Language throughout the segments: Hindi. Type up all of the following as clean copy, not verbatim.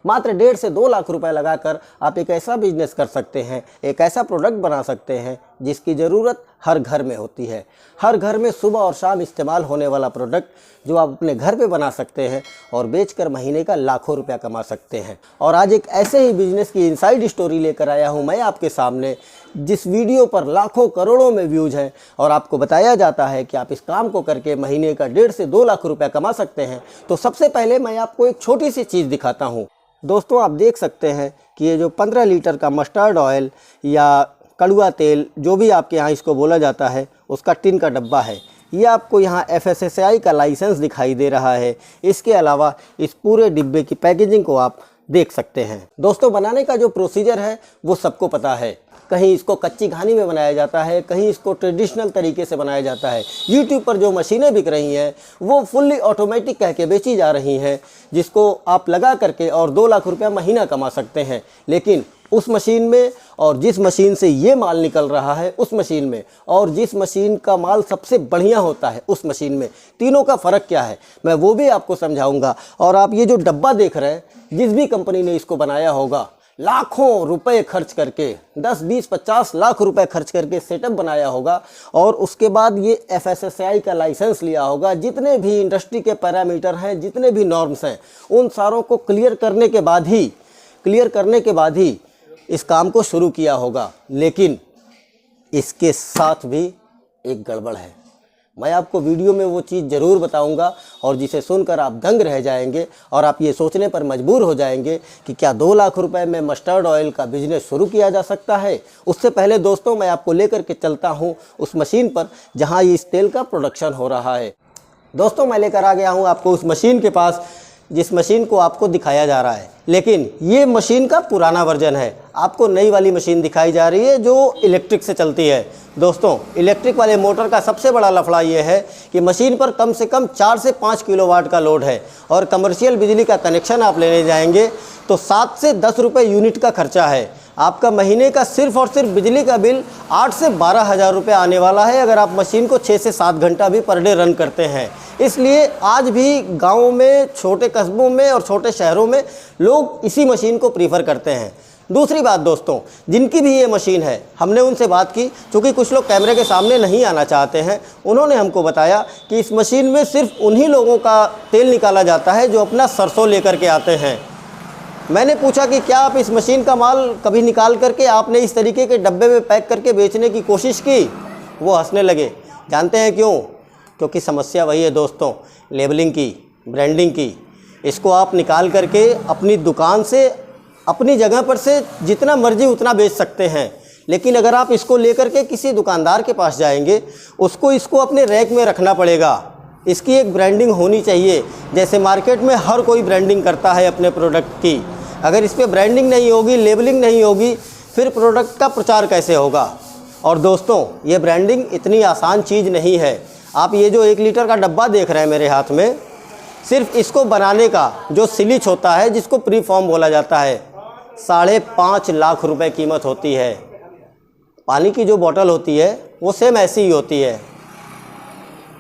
मात्र 1.5 से 2 लाख रुपए लगाकर आप एक ऐसा बिजनेस कर सकते हैं, एक ऐसा प्रोडक्ट बना सकते हैं जिसकी ज़रूरत हर घर में होती है। हर घर में सुबह और शाम इस्तेमाल होने वाला प्रोडक्ट जो आप अपने घर पे बना सकते हैं और बेचकर महीने का लाखों रुपया कमा सकते हैं। और आज एक ऐसे ही बिजनेस की इनसाइड स्टोरी लेकर आया हूँ मैं आपके सामने, जिस वीडियो पर लाखों करोड़ों में व्यूज़ हैं और आपको बताया जाता है कि आप इस काम को करके महीने का 1.5 से 2 लाख रुपया कमा सकते हैं। तो सबसे पहले मैं आपको एक छोटी सी चीज़ दिखाता हूँ। दोस्तों, आप देख सकते हैं कि ये जो 15 लीटर का मस्टर्ड ऑयल या कड़वा तेल, जो भी आपके यहाँ इसको बोला जाता है, उसका टिन का डब्बा है। ये आपको यहाँ FSSAI का लाइसेंस दिखाई दे रहा है। इसके अलावा इस पूरे डिब्बे की पैकेजिंग को आप देख सकते हैं। दोस्तों, बनाने का जो प्रोसीजर है वो सबको पता है। कहीं इसको कच्ची घानी में बनाया जाता है, कहीं इसको ट्रेडिशनल तरीके से बनाया जाता है। यूट्यूब पर जो मशीनें बिक रही हैं वो फुल्ली ऑटोमेटिक कह के बेची जा रही हैं, जिसको आप लगा करके और 2 लाख रुपया महीना कमा सकते हैं। लेकिन उस मशीन में और जिस मशीन से ये माल निकल रहा है उस मशीन में, और जिस मशीन का माल सबसे बढ़िया होता है उस मशीन में, तीनों का फ़र्क क्या है मैं वो भी आपको समझाऊंगा। और आप ये जो डब्बा देख रहे हैं, जिस भी कंपनी ने इसको बनाया होगा, लाखों रुपए खर्च करके 10, 20, 50 लाख रुपए खर्च करके सेटअप बनाया होगा और उसके बाद ये FSSAI का लाइसेंस लिया होगा। जितने भी इंडस्ट्री के पैरामीटर हैं, जितने भी नॉर्म्स हैं, उन सारों को क्लियर करने के बाद ही इस काम को शुरू किया होगा। लेकिन इसके साथ भी एक गड़बड़ है। मैं आपको वीडियो में वो चीज़ ज़रूर बताऊंगा और जिसे सुनकर आप दंग रह जाएंगे और आप ये सोचने पर मजबूर हो जाएंगे कि क्या 2 लाख रुपए में मस्टर्ड ऑयल का बिजनेस शुरू किया जा सकता है। उससे पहले दोस्तों, मैं आपको लेकर के चलता हूँ उस मशीन पर जहाँ इस तेल का प्रोडक्शन हो रहा है। दोस्तों, मैं लेकर आ गया हूँ आपको उस मशीन के पास जिस मशीन को आपको दिखाया जा रहा है। लेकिन ये मशीन का पुराना वर्जन है। आपको नई वाली मशीन दिखाई जा रही है जो इलेक्ट्रिक से चलती है। दोस्तों, इलेक्ट्रिक वाले मोटर का सबसे बड़ा लफड़ा ये है कि मशीन पर कम से कम 4 से 5 किलोवाट का लोड है और कमर्शियल बिजली का कनेक्शन आप लेने जाएंगे तो 7 से 10 रुपये यूनिट का खर्चा है। आपका महीने का सिर्फ और सिर्फ बिजली का बिल 8 से 12 हज़ार रुपये आने वाला है अगर आप मशीन को 6 से 7 घंटा भी पर डे रन करते हैं। इसलिए आज भी गाँव में, छोटे कस्बों में और छोटे शहरों में लोग इसी मशीन को प्रीफर करते हैं। दूसरी बात दोस्तों, जिनकी भी ये मशीन है, हमने उनसे बात की, क्योंकि कुछ लोग कैमरे के सामने नहीं आना चाहते हैं। उन्होंने हमको बताया कि इस मशीन में सिर्फ उन्हीं लोगों का तेल निकाला जाता है जो अपना सरसों लेकर के आते हैं। मैंने पूछा कि क्या आप इस मशीन का माल कभी निकाल करके आपने इस तरीके के डब्बे में पैक करके बेचने की कोशिश की? वो हंसने लगे। जानते हैं क्यों? क्योंकि समस्या वही है दोस्तों, लेबलिंग की, ब्रांडिंग की। इसको आप निकाल करके अपनी दुकान से, अपनी जगह पर से जितना मर्जी उतना बेच सकते हैं। लेकिन अगर आप इसको लेकर के किसी दुकानदार के पास जाएंगे, इसको अपने रैक में रखना पड़ेगा। इसकी एक ब्रांडिंग होनी चाहिए, जैसे मार्केट में हर कोई ब्रांडिंग करता है अपने प्रोडक्ट की। अगर इस पर ब्रांडिंग नहीं होगी, लेबलिंग नहीं होगी, फिर प्रोडक्ट का प्रचार कैसे होगा? और दोस्तों, ये ब्रांडिंग इतनी आसान चीज़ नहीं है। आप ये जो 1 लीटर का डब्बा देख रहे हैं मेरे हाथ में, सिर्फ इसको बनाने का जो सिलिच होता है, जिसको प्री फॉर्म बोला जाता है, 5.5 लाख रुपए कीमत होती है। पानी की जो बोतल होती है वो सेम ऐसी ही होती है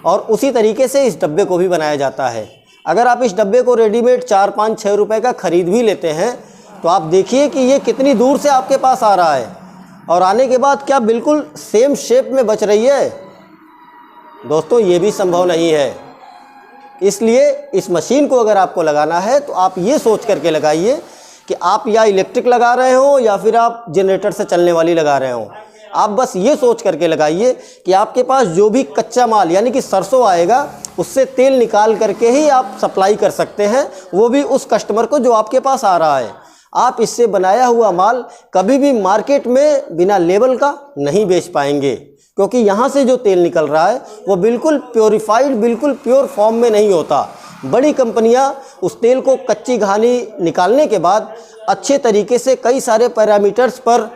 और उसी तरीके से इस डब्बे को भी बनाया जाता है। अगर आप इस डब्बे को रेडीमेड 4, 5, 6 रुपए का ख़रीद भी लेते हैं तो आप देखिए कि ये कितनी दूर से आपके पास आ रहा है और आने के बाद क्या बिल्कुल सेम शेप में बच रही है। दोस्तों, ये भी संभव नहीं है। इसलिए इस मशीन को अगर आपको लगाना है तो आप ये सोच करके लगाइए कि आप या इलेक्ट्रिक लगा रहे हो या फिर आप जनरेटर से चलने वाली लगा रहे हो। आप बस ये सोच करके लगाइए कि आपके पास जो भी कच्चा माल यानी कि सरसों आएगा, उससे तेल निकाल करके ही आप सप्लाई कर सकते हैं, वो भी उस कस्टमर को जो आपके पास आ रहा है। आप इससे बनाया हुआ माल कभी भी मार्केट में बिना लेबल का नहीं बेच पाएंगे, क्योंकि यहाँ से जो तेल निकल रहा है वो बिल्कुल प्योरीफाइड, बिल्कुल प्योर फॉर्म में नहीं होता। बड़ी कंपनियाँ उस तेल को कच्ची घानी निकालने के बाद अच्छे तरीके से कई सारे पैरामीटर्स पर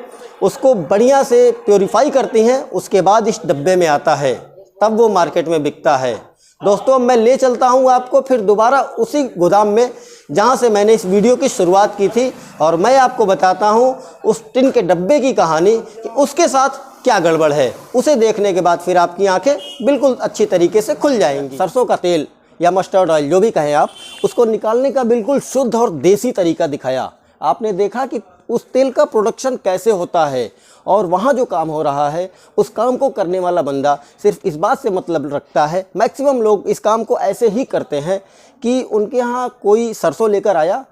उसको बढ़िया से प्योरीफाई करती हैं, उसके बाद इस डब्बे में आता है, तब वो मार्केट में बिकता है। दोस्तों, मैं ले चलता हूँ आपको फिर दोबारा उसी गोदाम में जहाँ से मैंने इस वीडियो की शुरुआत की थी और मैं आपको बताता हूँ उस टिन के डब्बे की कहानी कि उसके साथ क्या गड़बड़ है। उसे देखने के बाद फिर आपकी आंखें बिल्कुल अच्छी तरीके से खुल जाएंगी। सरसों का तेल या मस्टर्ड ऑयल जो भी कहें आप, उसको निकालने का बिल्कुल शुद्ध और देसी तरीका दिखाया। आपने देखा कि उस तेल का प्रोडक्शन कैसे होता है और वहाँ जो काम हो रहा है उस काम को करने वाला बंदा सिर्फ इस बात से मतलब रखता है। मैक्सिमम लोग इस काम को ऐसे ही करते हैं कि उनके यहाँ कोई सरसों लेकर आया,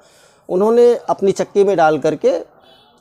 उन्होंने अपनी चक्की में डाल करके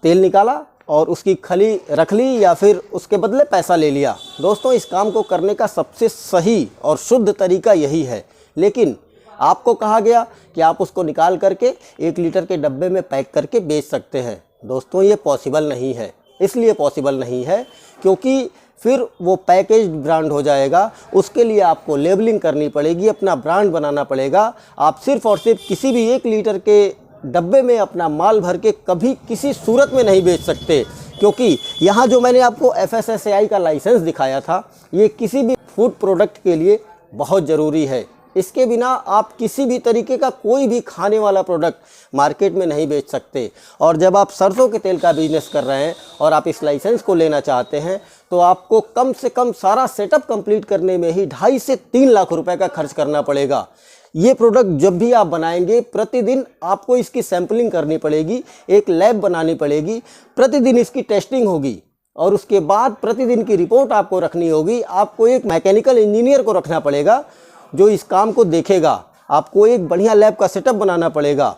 तेल निकाला और उसकी खली रख ली या फिर उसके बदले पैसा ले लिया। दोस्तों, इस काम को करने का सबसे सही और शुद्ध तरीका यही है, लेकिन आपको कहा गया कि आप उसको निकाल करके 1 लीटर के डब्बे में पैक करके बेच सकते हैं। दोस्तों, ये पॉसिबल नहीं है। इसलिए पॉसिबल नहीं है क्योंकि फिर वो पैकेज ब्रांड हो जाएगा, उसके लिए आपको लेबलिंग करनी पड़ेगी, अपना ब्रांड बनाना पड़ेगा। आप सिर्फ़ और सिर्फ किसी भी 1 लीटर के डब्बे में अपना माल भर के कभी किसी सूरत में नहीं बेच सकते, क्योंकि यहाँ जो मैंने आपको FSSAI का लाइसेंस दिखाया था, ये किसी भी फूड प्रोडक्ट के लिए बहुत ज़रूरी है। इसके बिना आप किसी भी तरीके का कोई भी खाने वाला प्रोडक्ट मार्केट में नहीं बेच सकते। और जब आप सरसों के तेल का बिजनेस कर रहे हैं और आप इस लाइसेंस को लेना चाहते हैं तो आपको कम से कम सारा सेटअप कंप्लीट करने में ही 2.5 से 3 लाख रुपए का खर्च करना पड़ेगा। ये प्रोडक्ट जब भी आप बनाएंगे, प्रतिदिन आपको इसकी सैम्पलिंग करनी पड़ेगी, एक लैब बनानी पड़ेगी, प्रतिदिन इसकी टेस्टिंग होगी और उसके बाद प्रतिदिन की रिपोर्ट आपको रखनी होगी। आपको एक मैकेनिकल इंजीनियर को रखना पड़ेगा जो इस काम को देखेगा। आपको एक बढ़िया लैब का सेटअप बनाना पड़ेगा।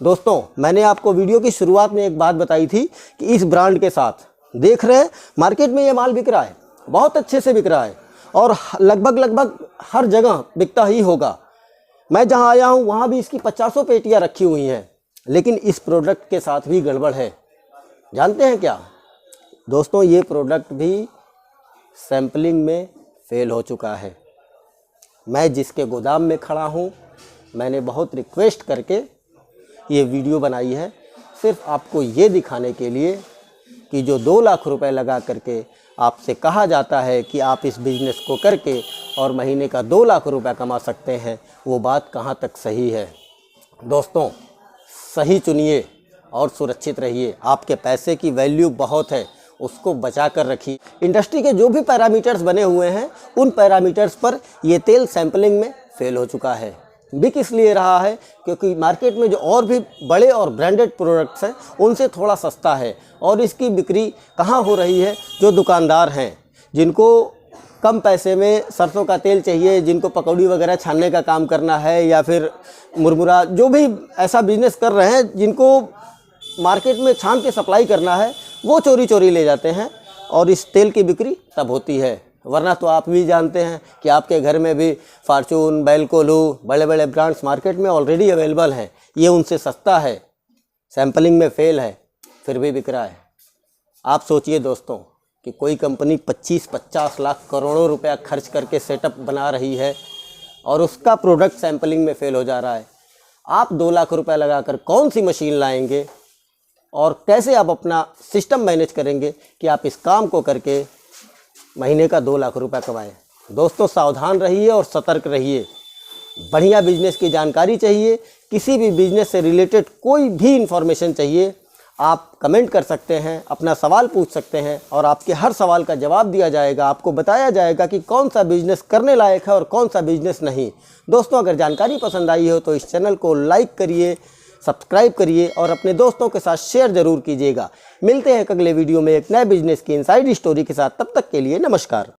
दोस्तों, मैंने आपको वीडियो की शुरुआत में एक बात बताई थी कि इस ब्रांड के साथ देख रहे हैं मार्केट में ये माल बिक रहा है, बहुत अच्छे से बिक रहा है और लगभग हर जगह बिकता ही होगा। मैं जहां आया हूं वहां भी इसकी 50 पेटियां रखी हुई हैं, लेकिन इस प्रोडक्ट के साथ भी गड़बड़ है। जानते हैं क्या दोस्तों? ये प्रोडक्ट भी सैम्पलिंग में फेल हो चुका है। मैं जिसके गोदाम में खड़ा हूँ, मैंने बहुत रिक्वेस्ट करके ये वीडियो बनाई है, सिर्फ आपको ये दिखाने के लिए कि जो 2 लाख रुपए लगा करके आपसे कहा जाता है कि आप इस बिज़नेस को करके और महीने का 2 लाख रुपए कमा सकते हैं, वो बात कहाँ तक सही है। दोस्तों, सही चुनिए और सुरक्षित रहिए। आपके पैसे की वैल्यू बहुत है, उसको बचा कर रखिए। इंडस्ट्री के जो भी पैरामीटर्स बने हुए हैं, उन पैरामीटर्स पर ये तेल सैम्पलिंग में फेल हो चुका है। बिक इसलिए रहा है क्योंकि मार्केट में जो और भी बड़े और ब्रांडेड प्रोडक्ट्स हैं उनसे थोड़ा सस्ता है और इसकी बिक्री कहाँ हो रही है? जो दुकानदार हैं, जिनको कम पैसे में सरसों का तेल चाहिए, जिनको पकौड़ी वगैरह छानने का काम करना है या फिर मुरमुरा, जो भी ऐसा बिजनेस कर रहे हैं जिनको मार्केट में छान के सप्लाई करना है, वो चोरी चोरी ले जाते हैं और इस तेल की बिक्री तब होती है। वरना तो आप भी जानते हैं कि आपके घर में भी फार्चून, बेलकोलू, बड़े बड़े ब्रांड्स मार्केट में ऑलरेडी अवेलेबल हैं। ये उनसे सस्ता है, सैम्पलिंग में फेल है, फिर भी बिक रहा है। आप सोचिए दोस्तों कि कोई कंपनी 25-50 लाख करोड़ों रुपया खर्च करके सेटअप बना रही है और उसका प्रोडक्ट सैम्पलिंग में फेल हो जा रहा है। आप 2 लाख रुपए लगाकर कौन सी मशीन लाएंगे और कैसे आप अपना सिस्टम मैनेज करेंगे कि आप इस काम को करके महीने का 2 लाख रुपए कमाएं? दोस्तों, सावधान रहिए और सतर्क रहिए। बढ़िया बिजनेस की जानकारी चाहिए, किसी भी बिजनेस से रिलेटेड कोई भी इंफॉर्मेशन चाहिए, आप कमेंट कर सकते हैं, अपना सवाल पूछ सकते हैं और आपके हर सवाल का जवाब दिया जाएगा। आपको बताया जाएगा कि कौन सा बिजनेस करने लायक है और कौन सा बिजनेस नहीं। दोस्तों, अगर जानकारी पसंद आई हो तो इस चैनल को लाइक करिए, सब्सक्राइब करिए और अपने दोस्तों के साथ शेयर ज़रूर कीजिएगा। मिलते हैं अगले वीडियो में एक नए बिजनेस की इनसाइड स्टोरी के साथ। तब तक के लिए नमस्कार।